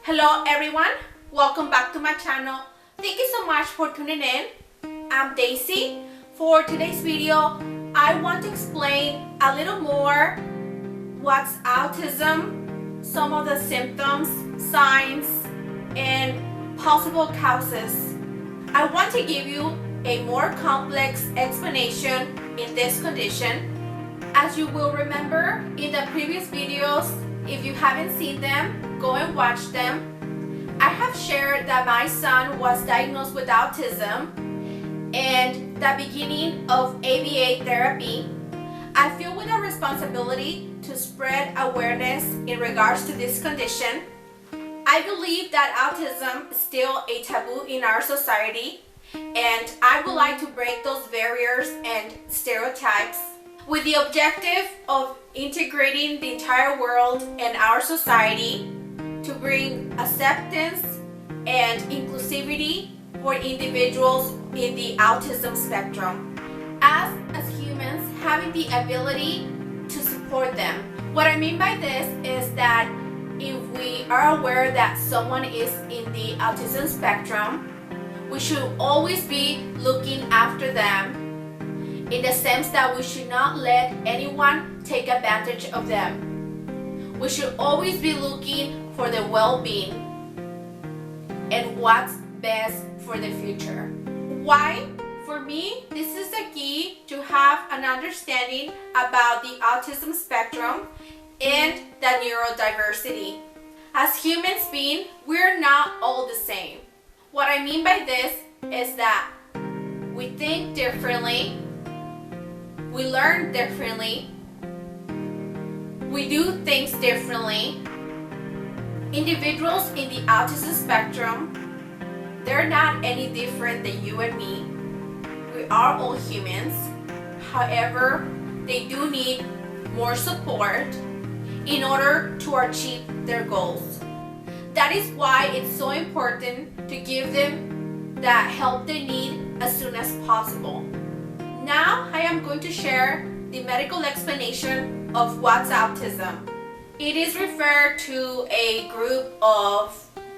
Hello everyone, welcome back to my channel. Thank you so much for tuning in. I'm Daisy. For today's video, I want to explain a little more what's autism, some of the symptoms, signs, and possible causes. I want to give you a more complex explanation in this condition. As you will remember in the previous videos, if you haven't seen them, go and watch them. I have shared that my son was diagnosed with autism and the beginning of ABA therapy. I feel with a responsibility to spread awareness in regards to this condition. I believe that autism is still a taboo in our society, and I would like to break those barriers and stereotypes with the objective of integrating the entire world and our society to bring acceptance and inclusivity for individuals in the autism spectrum. As humans, having the ability to support them. What I mean by this is that if we are aware that someone is in the autism spectrum, we should always be looking after them in the sense that we should not let anyone take advantage of them. We should always be looking for the well-being and what's best for the future. Why? For me, this is the key to have an understanding about the autism spectrum and the neurodiversity. As humans being, we're not all the same. What I mean by this is that we think differently, we learn differently, we do things differently. Individuals in the autism spectrum, they're not any different than you and me. We are all humans. However, they do need more support in order to achieve their goals. That is why it's so important to give them that help they need as soon as possible. Now I am going to share the medical explanation of what's autism. It is referred to a group of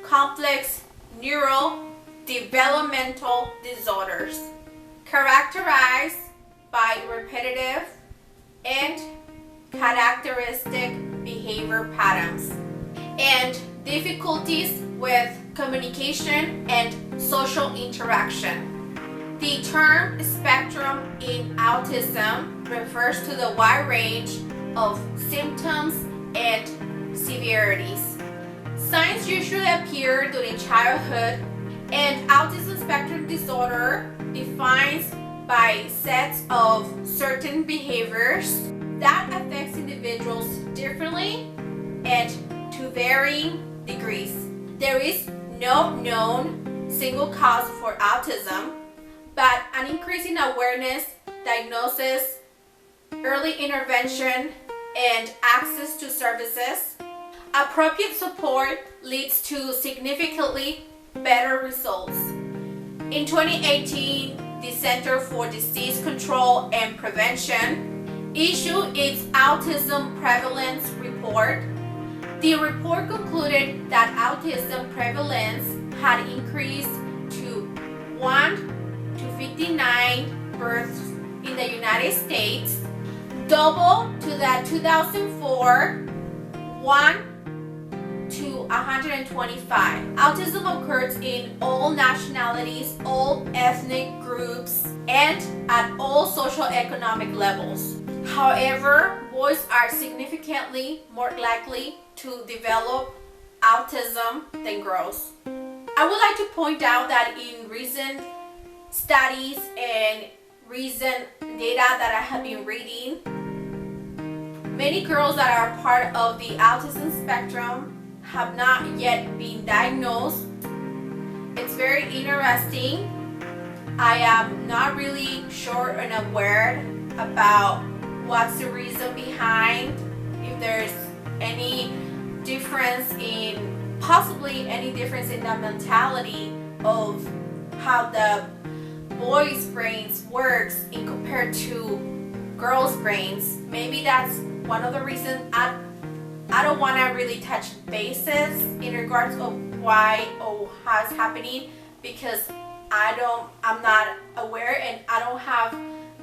complex neurodevelopmental disorders characterized by repetitive and characteristic behavior patterns and difficulties with communication and social interaction. The term spectrum in autism refers to the wide range of symptoms and severities. Signs usually appear during childhood, and autism spectrum disorder defines by sets of certain behaviors that affects individuals differently and to varying degrees. There is no known single cause for autism, but an increase in awareness, diagnosis, early intervention, and access to services. Appropriate support leads to significantly better results. In 2018, the Center for Disease Control and Prevention issued its Autism Prevalence Report. The report concluded that autism prevalence had increased to 1 to 59 births in the United States, double to that 2004 1 to 125. Autism occurs in all nationalities, all ethnic groups, and at all socioeconomic levels. However, boys are significantly more likely to develop autism than girls. I would like to point out that in recent studies and recent data that I have been reading, many girls that are part of the autism spectrum have not yet been diagnosed. It's very interesting. I am not really sure and aware about what's the reason behind, if there's any difference in, possibly any difference in the mentality of how the boys' brains works in compared to girls' brains. Maybe that's one of the reasons. I I don't want to really touch bases in regards of why or how it's happening, because I'm not aware and I don't have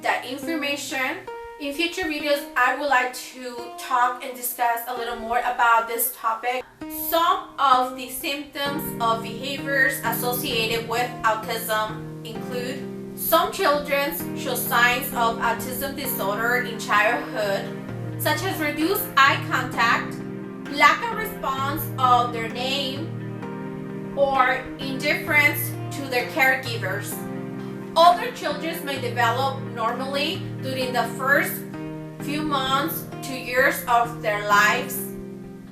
that information. In future videos, I would like to talk and discuss a little more about this topic. Some of the symptoms of behaviors associated with autism include: some children show signs of autism disorder in childhood, such as reduced eye contact, lack of response of their name, or indifference to their caregivers. Older children may develop normally during the first few months to years of their lives,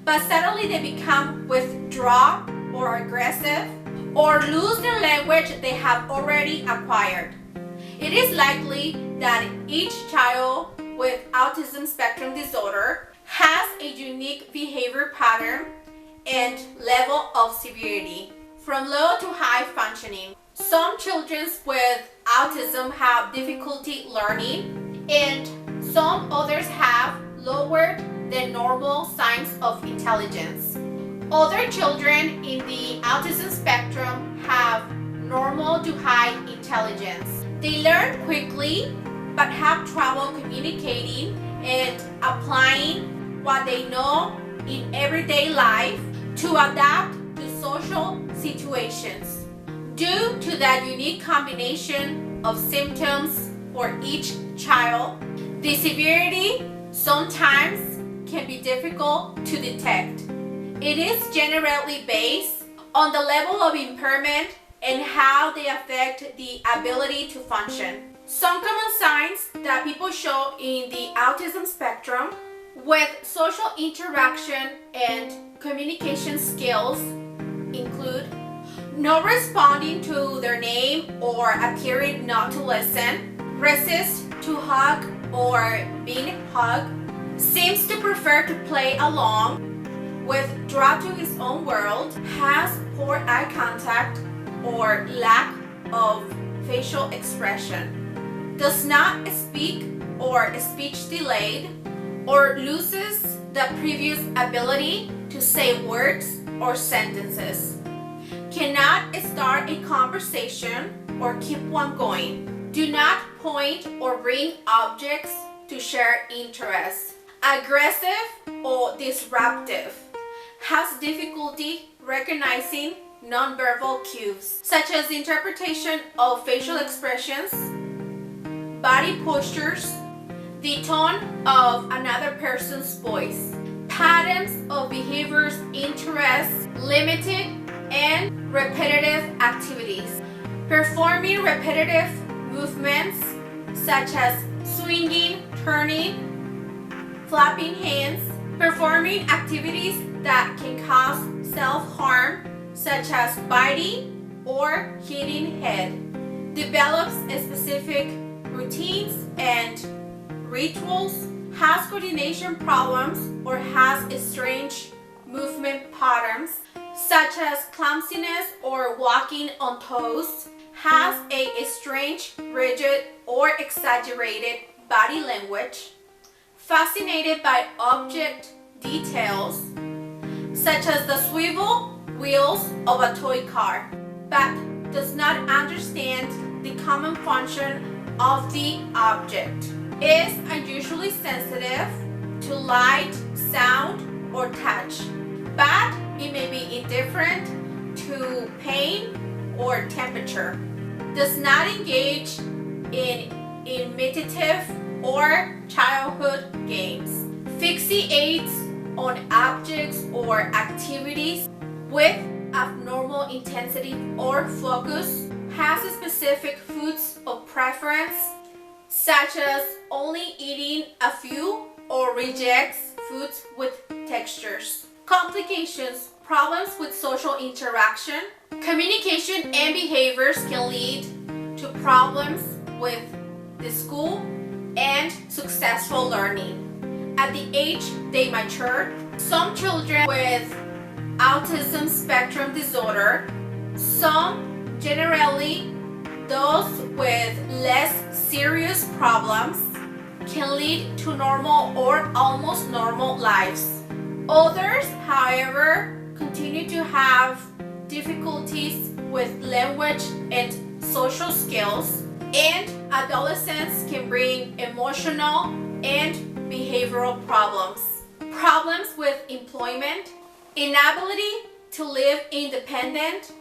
but suddenly they become withdrawn or aggressive, or lose the language they have already acquired. It is likely that each child with autism spectrum disorder has a unique behavior pattern and level of severity, from low to high functioning. Some children with autism have difficulty learning, and some others have lower than normal signs of intelligence. Other children in the autism spectrum have normal to high intelligence. They learn quickly but have trouble communicating and applying what they know in everyday life to adapt to social situations. Due to that unique combination of symptoms for each child, the severity sometimes can be difficult to detect. It is generally based on the level of impairment and how they affect the ability to function. Some common signs that people show in the autism spectrum with social interaction and communication skills include: no responding to their name or appearing not to listen, resist to hug or being hugged, seems to prefer to play along, withdraw to his own world, has poor eye contact or lack of facial expression, does not speak or speech delayed, or loses the previous ability to say words or sentences, cannot start a conversation or keep one going, do not point or bring objects to share interests, aggressive or disruptive, has difficulty recognizing nonverbal cues, such as interpretation of facial expressions, body postures, the tone of another person's voice, patterns of behaviors, interests, limited and repetitive activities, performing repetitive movements such as swinging, turning, flapping hands, performing activities that can cause self-harm such as biting or hitting head, develops specific routines and rituals, has coordination problems or has strange movement patterns such as clumsiness or walking on toes, has a strange, rigid or exaggerated body language, fascinated by object details such as the swivel wheels of a toy car, but does not understand the common function of the object, is unusually sensitive to light, sound, or touch, but it may be indifferent to pain or temperature, does not engage in imitative or childhood games, fixates on objects or activities with abnormal intensity or focus, has specific foods of preference, such as only eating a few, or rejects foods with textures. Complications: problems with social interaction, communication and behaviors can lead to problems with the school and successful learning. At the age they mature, some children with autism spectrum disorder, some generally those with less serious problems, can lead to normal or almost normal lives. Others, however, continue to have difficulties with language and social skills, and adolescence can bring emotional and behavioral problems. Problems with employment, inability to live independent,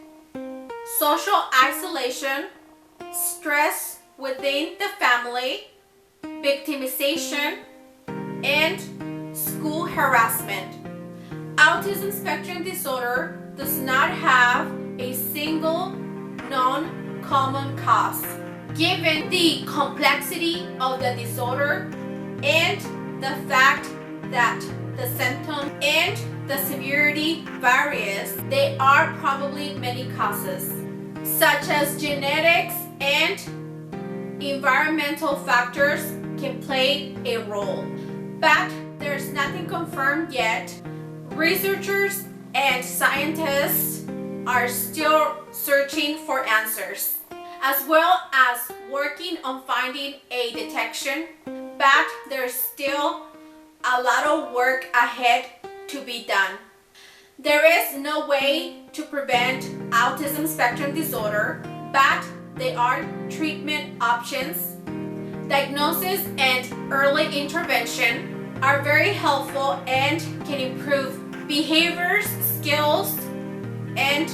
social isolation, stress within the family, victimization, and school harassment. Autism spectrum disorder does not have a single known common cause. Given the complexity of the disorder and the fact that the symptoms and the severity varies, there are probably many causes, such as genetics and environmental factors can play a role. But there's nothing confirmed yet. Researchers and scientists are still searching for answers, as well as working on finding a detection, but there's still a lot of work ahead to be done. There is no way to prevent autism spectrum disorder, but there are treatment options. Diagnosis and early intervention are very helpful and can improve behaviors, skills, and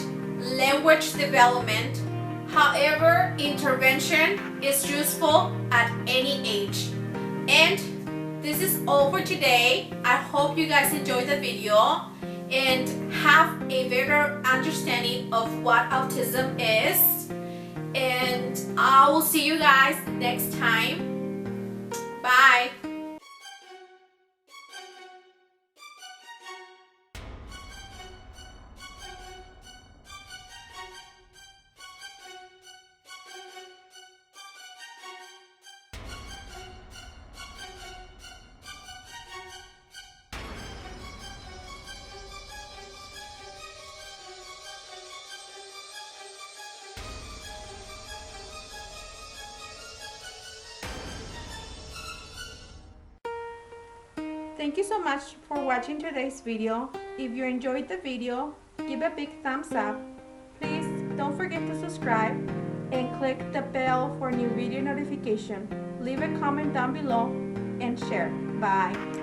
language development. However, intervention is useful at any age. And this is all for today. I hope you guys enjoyed the video and have a better understanding of what autism is. And I will see you guys next time. Bye. Thank you so much for watching today's video. If you enjoyed the video, give a big thumbs up. Please don't forget to subscribe and click the bell for new video notification. Leave a comment down below and share. Bye.